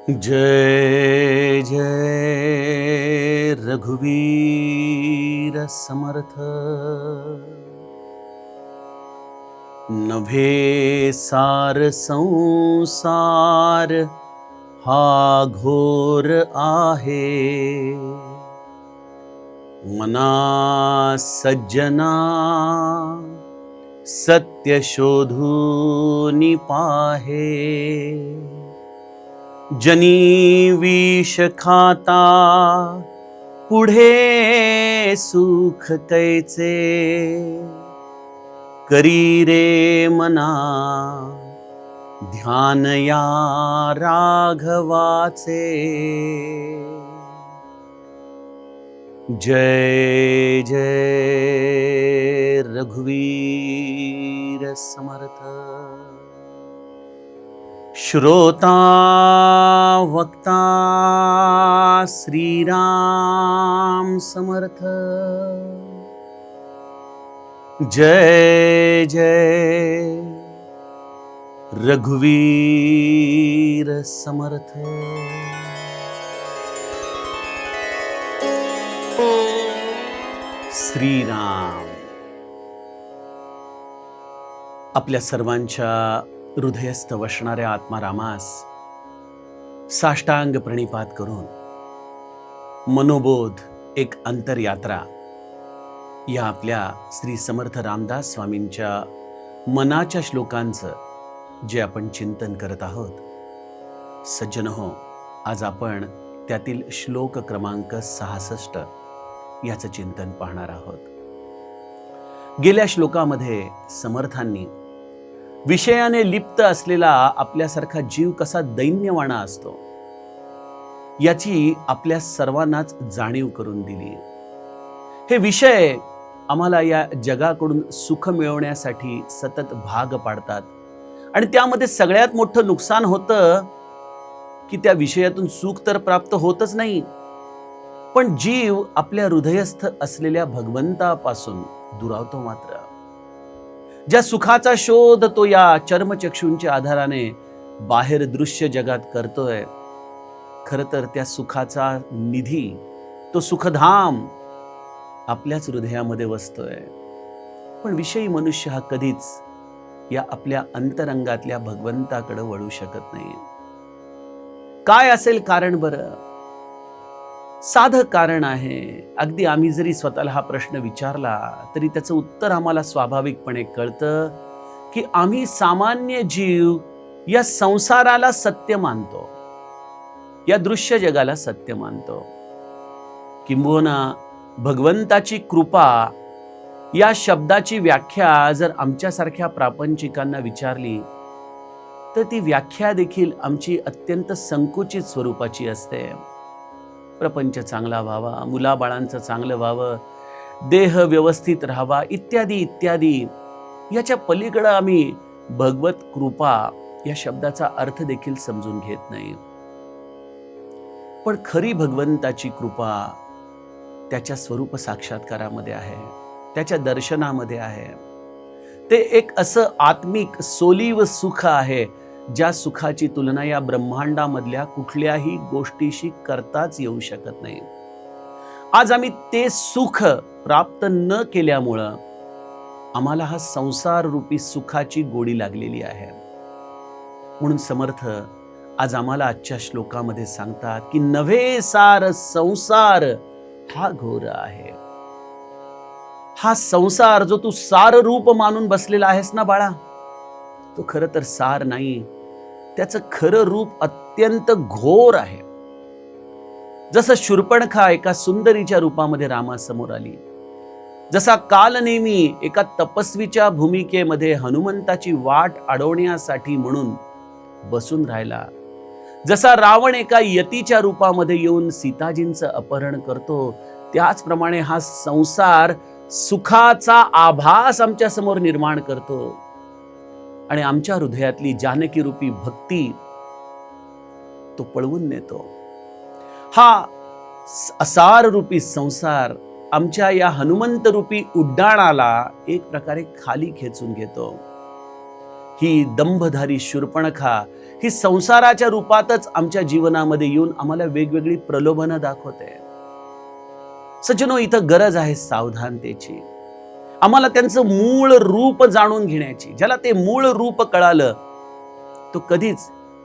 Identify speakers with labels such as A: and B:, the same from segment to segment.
A: जय जय रघुवीर समर्थ। नभे सार संसार हा घोर आहे, मना सज्जना सत्य शोधूनि पाहे। जनी विष खाता पुढे सुख कैचे, करी रे मना ध्यान या राघवाचे। जय जय रघुवीर समर्थ। श्रोता वक्ता श्रीराम समर्थ। जय जय रघुवीर समर्थ। श्रीराम आपल्या सर्वांच्या हृदयस्थ वसणाऱ्या आत्मारामास साष्टांग प्रणिपात करून मनोबोध एक अंतरयात्रा या आपल्या श्री समर्थ रामदास स्वामींच्या मनाच्या श्लोकांचं जे आपण चिंतन करत आहोत। सज्जन हो, आज आपण त्यातील श्लोक क्रमांक 66 याचं चिंतन पाहणार आहोत। गेल्या श्लोकामध्ये समर्थांनी विषयाने लिप्त असलेला आपल्यासारखा जीव कसा दैन्यवाणा असतो याची आपल्या सर्वांनाच जाणीव करून दिली। हे विषय आम्हाला या जगाकडून सुख मिळवण्यासाठी सतत भाग पाडतात आणि त्यामध्ये सगळ्यात मोठं नुकसान होतं की त्या विषयातून सुख तर प्राप्त होतच नाही, पण जीव आपल्या हृदयस्थ असलेल्या भगवंतापासून दुरावतो मात्र। ज्या सुखाचा शोध तो या चर्मचक्षूंच्या आधाराने बाहेर दृश्य जगात करतोय, खर तर त्या सुखाचा निधी, तो सुखधाम आपल्याच हृदयामध्ये वसतोय। पण विषयी मनुष्य हा कधीच या आपल्या अंतरंगातल्या भगवंताकडे वळू शकत नाही। काय असेल कारण बरं? साधं कारण आहे। अगदी आम्ही जरी स्वतःला हा प्रश्न विचारला तरी त्याचं उत्तर आम्हाला स्वाभाविकपणे कळतं की आम्ही सामान्य जीव या संसाराला सत्य मानतो, या दृश्य जगाला सत्य मानतो। किंबहुना भगवंताची कृपा या शब्दाची व्याख्या जर आमच्यासारख्या प्रापंचिकांना विचारली तर ती व्याख्या देखील आमची अत्यंत संकुचित स्वरूपाची असते। प्रपंच चांगला व्हावा, मुलाबाळांचं चांगलं व्हावं, देह व्यवस्थित राहावा, इत्यादी इत्यादी। याच्या पलीकडे आम्ही भगवत कृपा या शब्दाचा अर्थ देखील समजून घेत नाही। पण खरी भगवंताची कृपा त्याच्या स्वरूप साक्षात्कारामध्ये आहे, त्याच्या दर्शनामध्ये आहे। ते एक असं आत्मिक सोलीव सुख आहे ज्या सुखाची तुलना या ब्रह्मांडामधल्या कुठल्याही गोष्टीशी करताच येऊ शकत नाही। आज आम्ही ते सुख प्राप्त न केल्यामुळं आम्हाला हा संसार रूपी सुखाची गोडी लागलेली आहे। म्हणून समर्थ आज आम्हाला आजच्या श्लोकामध्ये सांगतात की नव्हे सार संसार हा घोर आहे। हा संसार जो तू सार रूप मानून बसलेला आहेस ना बाळा, तो खरं तर सार नाही, त्याचं खरं रूप अत्यंत घोर आहे। जसं शूर्पणखा एका सुंदरीच्या रूपामध्ये रामासमोर आली, जसा कालनेमी एका तपस्वीच्या भूमिकेमध्ये हनुमंताची वाट अडवण्यासाठी म्हणून बसून राहिला, जसा रावण एका यतीच्या रूपामध्ये येऊन सीताजींचं अपहरण करतो, त्याचप्रमाणे हा संसार सुखाचा आभास आमच्या समोर निर्माण करतो आणि आमच्या हृदयातली जानकी रूपी भक्ती तो पळवून नेतो। हा असार रूपी संसार आमच्या या हनुमंत रूपी उड्डाणाला एक प्रकारे खाली खेचून घेतो। ही दंभधारी शूर्पणखा ही संसाराच्या रूपातच आमच्या जीवनामध्ये येऊन आम्हाला वेगवेगळी प्रलोभनं दाखवते. सज्जनो, इथं गरज आहे सावधानतेची. आम्हाला त्यांचं मूळ रूप जाणून घेण्याची. ज्याला ते मूळ रूप कळालं तो कधीच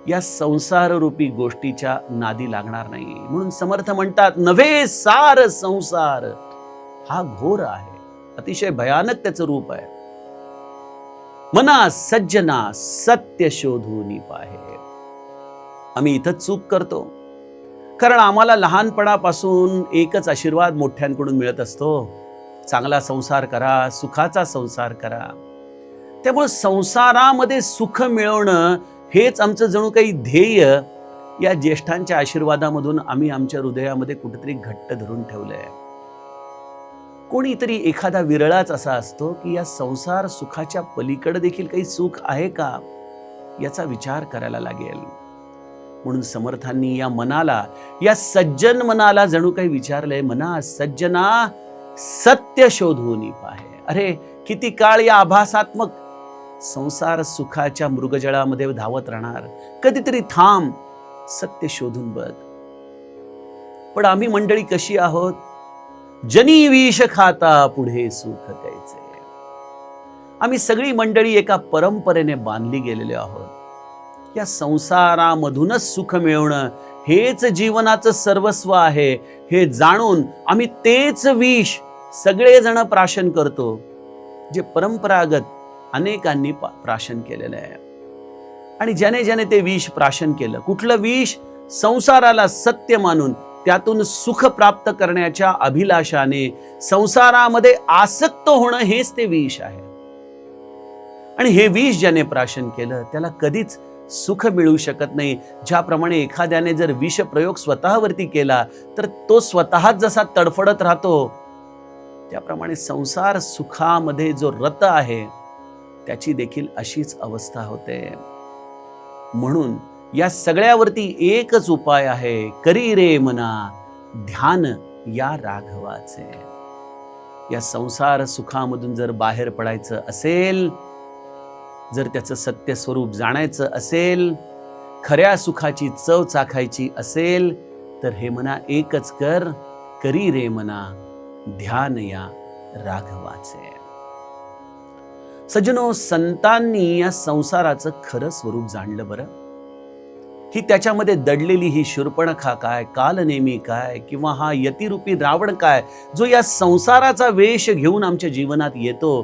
A: या संसार रूपी गोष्टीच्या नादी लागणार नाही. म्हणून समर्थ म्हणतात, नव्हे सार संसार हा घोर आहे. अतिशय भयानक त्याचं रूप आहे. मना सज्जना सत्य शोधून पाहे. आम्ही इथं चूक करतो, कारण आम्हाला लहानपणापासून एकच आशीर्वाद मोठ्यांकडून मिळत असतो, चांगला संसार करा, सुखाचा संसार करा. त्यामुळे संसारामध्ये सुख मिळवणं हेच आमचं जणू काही ध्येय या ज्येष्ठांच्या आशीर्वादामधून आम्ही आमच्या हृदयामध्ये कुठेतरी घट्ट धरून ठेवलंय. कोणीतरी एखादा विरळाच असा असतो की या संसार सुखाच्या पलीकडे देखील काही सुख आहे का, याचा विचार करायला लागेल. म्हणून समर्थांनी या मनाला, या सज्जन मनाला जणू काही विचारलंय, मना सज्जना सत्य शोधून पाहे. अरे किती काळ या आभासात्मक संसार सुखाच्या मृगजळामध्ये धावत राहणार, कधीतरी थांब, सत्य शोधून बघ. पण आम्ही मंडळी कशी आहोत? जनी विष खाता पुढे सुख कैचे. आम्ही सगळी मंडळी एका परंपरेने बांधली गेलेले आहोत. या संसारामधूनच सुख मिळवणं हेच जीवनाचं सर्वस्व आहे हे जाणून आम्ही तेच विष सगळेजण प्राशन करतो, जे परंपरागत अनेकांनी प्राशन केलेलं आहे. आणि ज्याने ज्याने ते विष प्राशन केलं, कुठलं विष? संसाराला सत्य मानून त्यातून सुख प्राप्त करण्याच्या अभिलाषाने संसारामध्ये आसक्त होणं हेच ते विष आहे. आणि हे विष ज्याने प्राशन केलं त्याला कधीच सुख मिळू शकत नाही. ज्याप्रमाणे एखाद्याने जर विष प्रयोग स्वतःवरती केला तर तो स्वतःच जसा तडफडत राहतो, त्याप्रमाणे संसार सुखामध्ये जो रत आहे त्याची देखील अशीच अवस्था होते. म्हणून या सगळ्यावरती एकच उपाय आहे, करी रे मना ध्यान या राघवाचे. या संसार सुखामधून जर बाहेर पडायचं असेल, जर त्याचं सत्य स्वरूप जाणायचं असेल, खऱ्या सुखाची चव चाखायची असेल, तर हे मना एकच कर, करी रे मना ध्यान या राघवाचे. सज्जनो, संतांनी या संसाराचं खरं स्वरूप जाणलं बरं. ही त्याच्यामध्ये दडलेली ही शूर्पणखा काय, कालनेमी काय, किंवा हा यतिरूपी रावण काय, जो या संसाराचा वेश घेऊन आमच्या जीवनात येतो,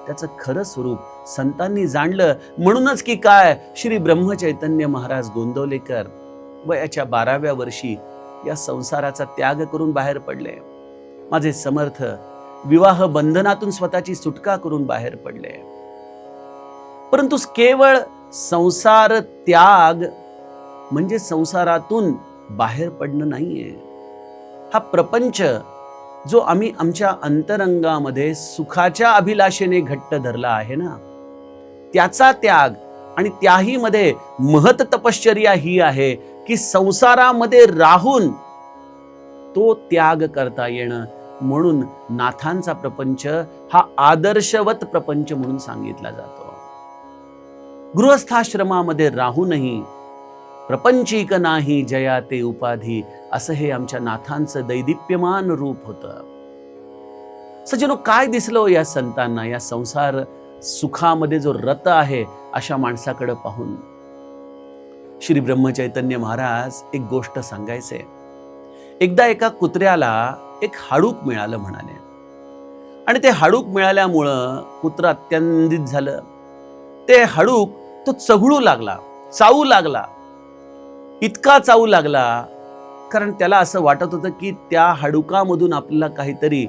A: त्याचं खरं स्वरूप संतांनी जाणलं. म्हणूनच की काय, श्री ब्रह्मचैतन्य महाराज गोंदवलेकर वयाच्या 12व्या वर्षी या संसाराचा त्याग करून बाहेर पडले. माझे समर्थ विवाह बंधनातून स्वतःची सुटका करून बाहेर पडले. परंतु केवळ संसार त्याग म्हणजे संसारातून बाहेर पडणं नाहीये. हा प्रपंच जो आम्ही आमच्या अंतरंगामध्ये सुखाच्या अभिलाषेने घट्ट धरला आहे ना, त्याचा त्याग. आणि त्याही मध्ये महत तपश्चर्या ही आहे की संसारामध्ये राहून तो त्याग करता येणं. म्हणून नाथांचा प्रपंच हा आदर्शवत प्रपंच म्हणून सांगितला जातो. गृहस्थाश्रमामध्ये राहूनही प्रपंचीक नाही जया ते उपाधी, असं हे आमच्या नाथांचं दैदिप्यमान रूप होतं. सज्जनो, काय दिसलं या संतांना या संसार सुखामध्ये जो रत आहे अशा माणसाकडे पाहून? श्री ब्रह्मचैतन्य महाराज एक गोष्ट सांगायचे. एकदा एका कुत्र्याला एक हाडूक मिळालं म्हणाले, आणि ते हाडूक मिळाल्यामुळं कुत्रा अत्यंतित झालं. ते हाडूक तो चघळू लागला, चावू लागला, इतका चावू लागला कारण त्याला असं वाटत होतं की त्या हाडुकामधून आपल्याला काहीतरी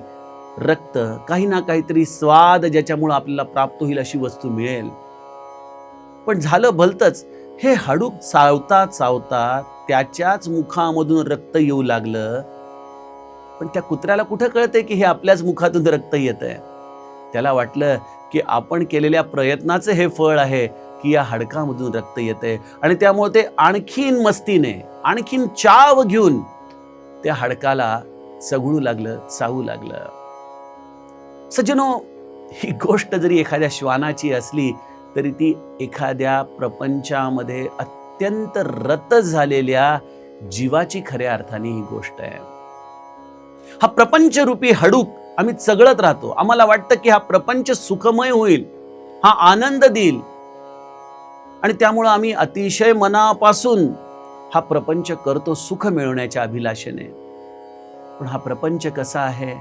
A: रक्त, काही ना काहीतरी स्वाद ज्याच्यामुळे आपल्याला प्राप्त होईल अशी वस्तू मिळेल. पण झालं भलतंच, हे हाडूक चावता चावता त्याच्याच मुखामधून रक्त येऊ लागलं. पण त्या कुत्र्याला कुठं कळतंय की हे आपल्याच मुखातून रक्त येतंय? त्याला वाटलं की आपण केलेल्या प्रयत्नाचं हे फळ आहे की या हाडकामधून रक्त येतंय. आणि त्यामुळे ते आणखीन मस्तीने, आणखीन चाव घेऊन त्या हाडकाला चघळू लागलं, चावू लागलं. सज्जनो, ही गोष्ट जरी एखाद्या श्वानाची असली तरी ती एखाद्या प्रपंचामध्ये अत्यंत रत झालेल्या जीवाची खऱ्या अर्थाने ही गोष्ट आहे. हा प्रपंच रूपी हडूक आम्ही चगळत राहतो. आम्हाला वाटतं की हा प्रपंच सुखमय होईल, हा आनंद देईल, आणि त्यामुळे आम्ही अतिशय मनापासून हा प्रपंच करतो सुख मिळवण्याच्या अभिलाषेने. पण हा प्रपंच कसा आहे?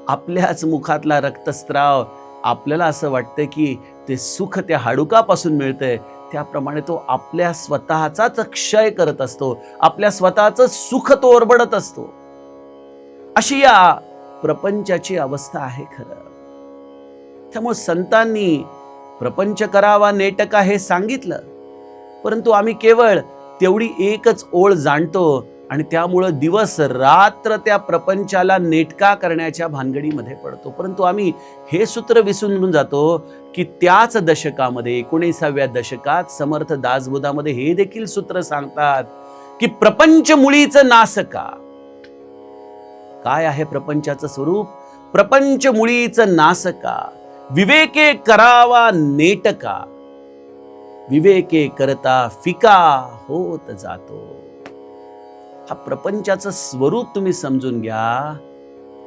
A: आपल्याच मुखातला रक्तस्राव. आपल्याला असं वाटतं की ते सुख त्या हाडुकापासून मिळतंय, त्याप्रमाणे तो आपल्या स्वतःचाच क्षय करत असतो, आपल्या स्वतःच सुख तो ओरबडत असतो. अशी या प्रपंचाची अवस्था आहे खरं. त्यामुळे संतांनी प्रपंच करावा नेटका हे सांगितलं, परंतु आम्ही केवळ तेवढी एकच ओळ जाणतो आणि त्यामुळं दिवस रात्र त्या प्रपंचाला नेटका करण्याच्या भानगडीमध्ये पडतो. परंतु आम्ही हे सूत्र विसरून जातो की त्याच दशकामध्ये 19व्या दशकात समर्थ दासबोधामध्ये हे देखील सूत्र सांगतात की प्रपंच मुळीच नासका. काय आहे प्रपंचाचं स्वरूप? प्रपंच मुळीच नासका, विवेके करावा नेटका, विवेके करता फिका होत जातो. हा प्रपंचाचं स्वरूप तुम्ही समजून घ्या.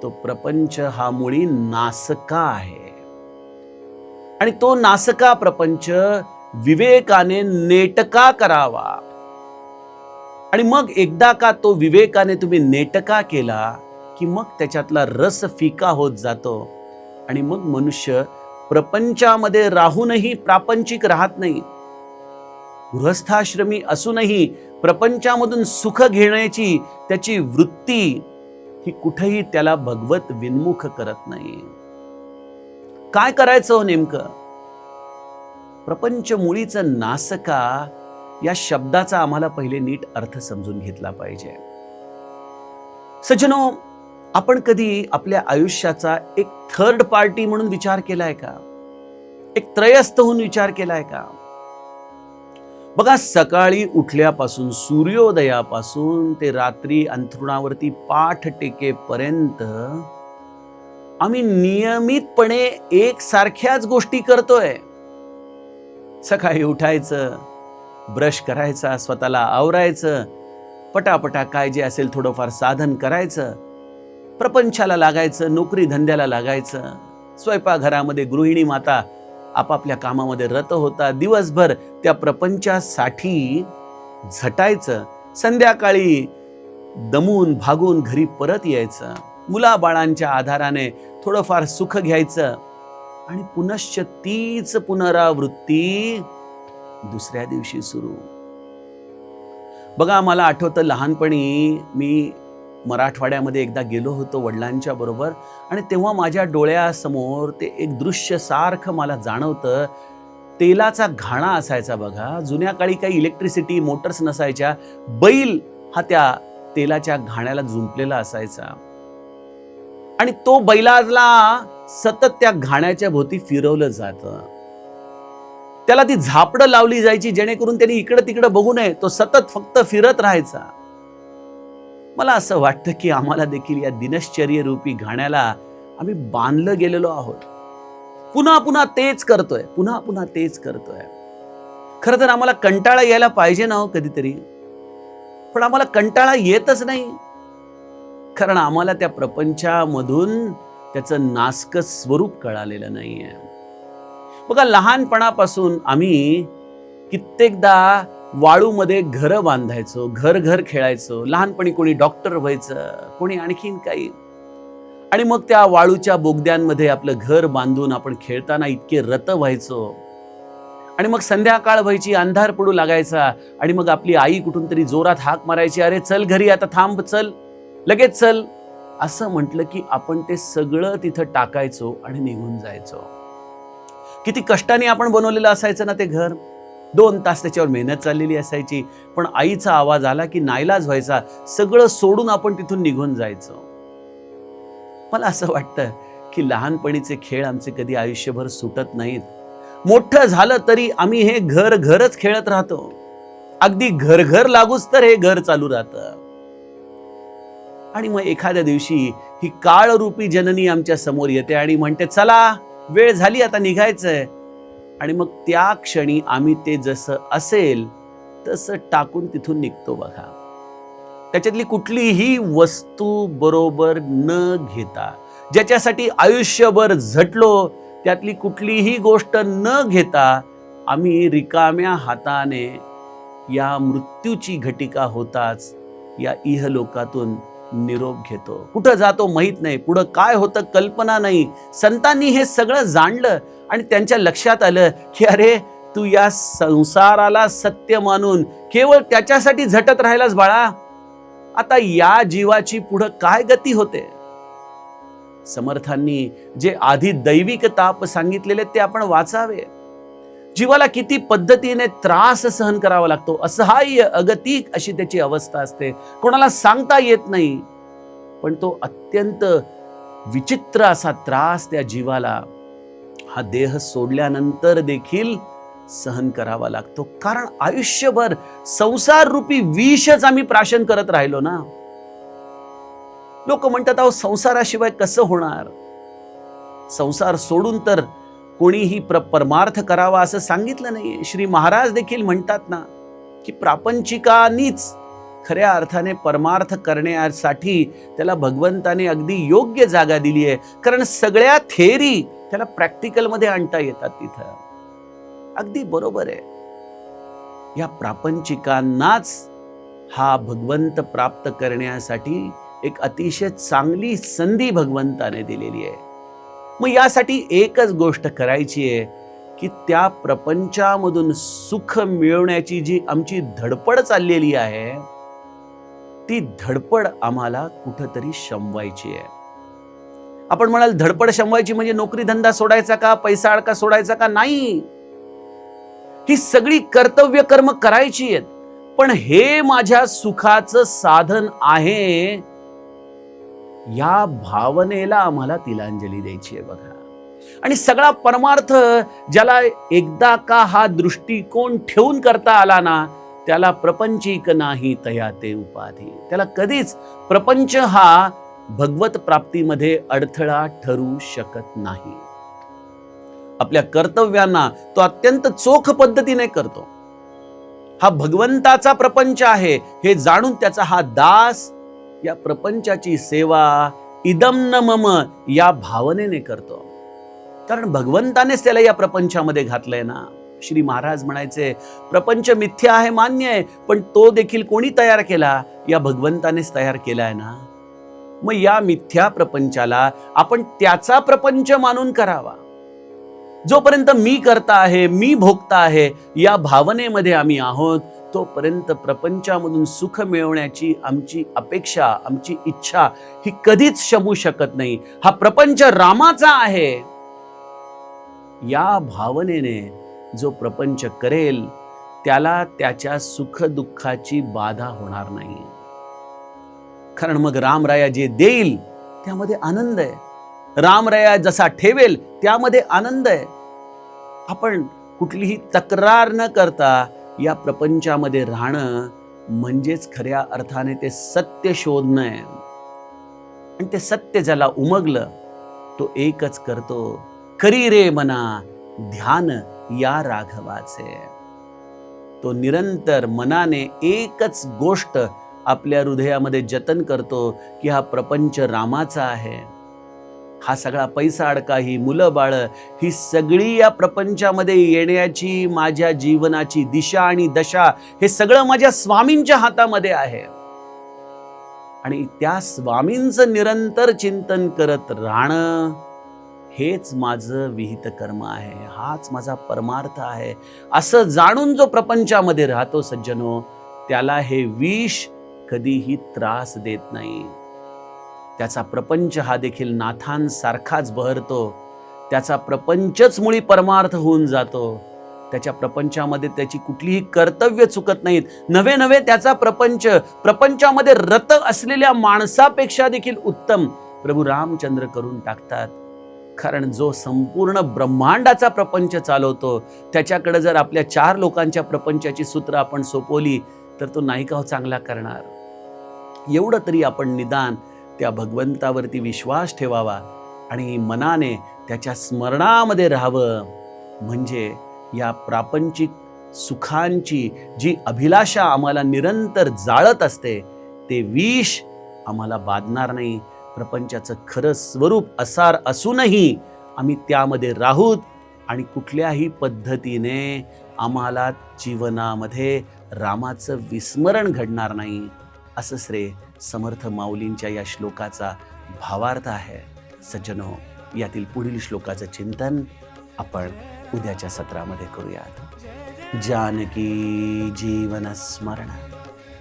A: तो प्रपंच हा मुळी नासका आहे आणि तो नासका प्रपंच विवेकाने नेटका करावा. आणि मग एकदा का तो विवेकाने तुम्ही नेटका केला की मग त्याच्यातला रस फिका होत जातो आणि मग मनुष्य प्रपंचामध्ये राहूनही प्रापंचिक राहत नाही. गृहस्थाश्रमी असूनही प्रपंचामधून सुख घेण्याची त्याची वृत्ती ही कुठेही त्याला भगवत विन्मुख करत नाही. काय करायचं नेमकं? प्रपंच मुळीचं नासका या शब्दाचा आम्हाला पहिले नीट अर्थ समजून घेतला पाहिजे. सज्जनो, आपण कधी आपल्या आयुष्याचा एक थर्ड पार्टी म्हणून विचार केलाय का? एक त्रयस्थ होऊन विचार केलाय का? बघा, सकाळी उठल्यापासून सूर्योदयापासून ते रात्री अंथरुणावरती पाठ टेकेपर्यंत आम्ही नियमितपणे एकसारख्याच गोष्टी करतोय. सकाळी उठायचं, ब्रश करायचा, स्वतःला आवरायचं, पटापटा काय जे असेल थोडंफार साधन करायचं, प्रपंचाला लागायचं, नोकरी धंद्याला लागायचं. स्वयंपाकघरामध्ये गृहिणी माता आपापल्या कामामध्ये रत होता. दिवसभर त्या प्रपंचासाठी झटायचं. संध्याकाळी दमून भागून घरी परत यायचं. मुलाबाळांच्या आधाराने थोडंफार सुख घ्यायचं आणि पुनश्च तीच पुनरावृत्ती दुसऱ्या दिवशी सुरू. बघा, मला आठवतं लहानपणी मी मराठवाड्यामध्ये एकदा गेलो होतो वडिलांच्या बरोबर आणि तेव्हा माझ्या डोळ्यासमोर ते एक दृश्य सारखं मला जाणवतं. तेलाचा घाणा असायचा बघा. जुन्या काळी काही इलेक्ट्रिसिटी मोटर्स नसायच्या. बैल हा त्या तेलाच्या घाण्याला जुंपलेला असायचा आणि तो बैलाला सतत त्या घाण्याच्या भोवती फिरवलं जातं. त्याला ती झापडं लावली जायची जेणेकरून त्यांनी इकडं तिकडं बघू नये. तो सतत फक्त फिरत राहायचा. मला असं वाटतं की आम्हाला देखील या दिनश्चर्य रूपी घाण्याला आम्ही बांधलं गेलेलो आहोत. पुन्हा पुन्हा तेच करतोय, पुन्हा पुन्हा तेच करतोय. खरं तर आम्हाला कंटाळा यायला पाहिजे ना हो कधीतरी, पण आम्हाला कंटाळा येतच नाही. कारण आम्हाला त्या प्रपंचामधून त्याचं नासक स्वरूप कळालेलं नाहीये. बघा, लहानपणापासून आम्ही कित्येकदा वाळूमध्ये घरं बांधायचो, घर घर खेळायचो. लहानपणी कोणी डॉक्टर व्हायचं, कोणी आणखीन काही. आणि मग त्या वाळूच्या बोगद्यांमध्ये आपलं घर बांधून आपण खेळताना इतके रत व्हायचो. आणि मग संध्याकाळ व्हायची, अंधार पडू लागायचा आणि मग आपली आई कुठून तरी जोरात हाक मारायची, अरे चल घरी, आता थांब, चल, लगेच चल. असं म्हटलं की आपण ते सगळं तिथं टाकायचो आणि निघून जायचो. किती कष्टाने आपण बनवलेलं असायचं ना ते घर. 2 तास त्याच्यावर मेहनत चाललेली असायची, पण आईचा आवाज आला की नाईलाज व्हायचा. सगळं सोडून आपण तिथून निघून जायचो. मला असं वाटतं की लहानपणीचे खेळ आमचे कधी आयुष्यभर सुटत नाहीत. मोठं झालं तरी आम्ही हे घर घरच खेळत राहतो. अगदी घर घर लागूच तर हे घर चालू राहतं. आणि मग एखाद्या दिवशी ही काळरूपी जननी आमच्या समोर येते आणि म्हणते, चला वेळ झाली, आता निघायचंय. आणि मग त्या क्षणी आम्ही ते जसं असेल तसं टाकून तिथून निघतो बघा. त्याच्यातली कुठलीही वस्तू बरोबर न घेता, ज्याच्यासाठी आयुष्यभर झटलो त्यातली कुठलीही गोष्ट न घेता आम्ही रिकाम्या हाताने या मृत्यूची घटिका होताच या इहलोकातून निरोप घेतो. कुठं जातो माहित नाही, पुढं काय होतं कल्पना नाही. संतांनी हे सगळं जाणलं आणि त्यांच्या लक्षात आलं की अरे तू या संसाराला सत्य मानून केवळ त्याच्यासाठी झटत राहिलास बाळा, आता या जीवाची पुढं काय गती होते. समर्थांनी जे आधी दैविक ताप सांगितलेले ते आपण वाचावे. जीवाला किती पद्धतीने त्रास सहन करावा लागतो, असहाय्य अगतिक अशी त्याची अवस्था असते, कोणाला सांगता येत नाही. पण तो अत्यंत विचित्र असा त्रास त्या जीवाला हा देह सोडल्यानंतर देखील सहन करावा लागतो. कारण आयुष्यभर संसार रूपी विषच आम्ही प्राशन करत राहिलो ना. लोक म्हणतात अहो संसाराशिवाय कसं होणार, संसार सोडून तर कोणीही परमार्थ करावा असं सांगितलं नाहीये. श्री महाराज देखील म्हणतात ना की प्रापंचिकांनीच खऱ्या अर्थाने परमार्थ करण्यासाठी त्याला भगवंताने अगदी योग्य जागा दिली आहे. कारण सगळ्या थेअरी त्याला प्रॅक्टिकल मध्ये आणता येतात तिथं. अगदी बरोबर आहे. या प्रापंचिकांनाच हा भगवंत प्राप्त करण्यासाठी एक अतिशय चांगली संधी भगवंताने दिलेली आहे. मग यासाठी एकच गोष्ट करायची आहे की त्या प्रपंचामधून सुख मिळवण्याची जी आमची धडपड चाललेली आहे ती धडपड आम्हाला कुठंतरी शमवायची आहे. आपण म्हणाल धडपड शमवायची म्हणजे नोकरी धंदा सोडायचा का, पैसा अडका सोडायचा का? नाही, ही सगळी कर्तव्य कर्म करायची आहेत. पण हे माझ्या सुखाचं साधन आहे या भावनेला आम्हाला तिलांजली द्यायची आहे बघा. आणि सगळा परमार्थ ज्याला एकदा का हा दृष्टिकोन ठेवून करता आला ना त्याला प्रपंचिक नाही तया ते उपाधी. त्याला कधीच प्रपंच हा भगवत प्राप्तीमध्ये अडथळा ठरू शकत नाही. आपल्या कर्तव्यांना तो अत्यंत चोख पद्धतीने करतो. हा भगवंताचा प्रपंच आहे हे जाणून त्याचा हा दास या प्रपंचाची सेवा इदम न मम या भावनेने करतो. कारण भगवंतानेच त्याला या प्रपंचामध्ये घातलंय ना. श्री महाराज म्हणायचे प्रपंच मिथ्या आहे मान्य आहे, पण तो देखील कोणी तयार केला? या भगवंतानेच तयार केलाय ना. मग या मिथ्या प्रपंचाला आपण त्याचा प्रपंच मानून करावा. जोपर्यंत मी करता आहे, मी भोगता आहे या भावनेमध्ये आम्ही आहोत तोपर्यंत प्रपंचामधून सुख मिळवण्याची आमची अपेक्षा, आमची इच्छा ही कधीच शमू शकत नाही. हा प्रपंच रामाचा आहे या भावनेने जो प्रपंच करेल त्याला त्याच्या सुख दुःखाची बाधा होणार नाही. कारण मग रामराया जे देईल त्यामध्ये आनंद आहे, रामराया जसा ठेवेल त्यामध्ये आनंद आहे. आपण कुठलीही तक्रार न करता या प्रपंचामध्ये राहणं म्हणजेच खऱ्या अर्थाने ते सत्य शोधणं आहे. आणि ते सत्य ज्याला उमगलं तो एकच करतो, करी रे मना ध्यान या राघवाचे. तो निरंतर मनाने एकच गोष्ट आपल्या हृदयामध्ये जतन करतो की हा प्रपंच रामाचा आहे. हा सगळा पैसा अडका, ही मुलं बाळ, ही सगळी या प्रपंचामध्ये येण्याची माझ्या जीवनाची दिशा आणि दशा हे सगळं माझ्या स्वामींच्या हातामध्ये आहे. आणि त्या स्वामींचं निरंतर चिंतन करत राहणं हेच माझं विहित कर्म आहे, हाच माझा परमार्थ आहे असं जाणून जो प्रपंचामध्ये राहतो सज्जनो त्याला हे विष कधीही त्रास देत नाही. त्याचा प्रपंच हा देखील नाथांसारखाच बहरतो. त्याचा प्रपंचच मुळी परमार्थ होऊन जातो. त्याच्या प्रपंचामध्ये त्याची कुठलीही कर्तव्य चुकत नाहीत. नवे नवे त्याचा प्रपंचामध्ये रत असलेल्या माणसापेक्षा देखील उत्तम प्रभू रामचंद्र करून टाकतात. कारण जो संपूर्ण ब्रह्मांडाचा प्रपंच चालवतो त्याच्याकडे जर आपल्या 4 लोकांच्या प्रपंचाची सूत्र आपण सोपवली तर तो नाही का चांगला करणार. एवढं तरी आपण निदान त्या भगवंतावरती विश्वास ठेवावा आणि मनाने त्याच्या स्मरणामध्ये राहावं. म्हणजे या प्रापंचिक सुखांची जी अभिलाषा आम्हाला निरंतर जाळत असते, ते विष आम्हाला बाधणार नाही. प्रपंचाचं खरं स्वरूप असार असूनही आम्ही त्यामध्ये राहूत आणि कुठल्याही पद्धतीने आम्हाला जीवनामध्ये रामाचं विस्मरण घडणार नाही, असं श्री समर्थ माऊलींच्या या श्लोकाचा भावार्थ आहे. सज्जनो, यातील पुढील श्लोकाचं चिंतन आपण उद्याच्या सत्रामध्ये करूयात. जानकी जीवन स्मरण.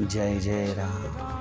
A: जय जय राम.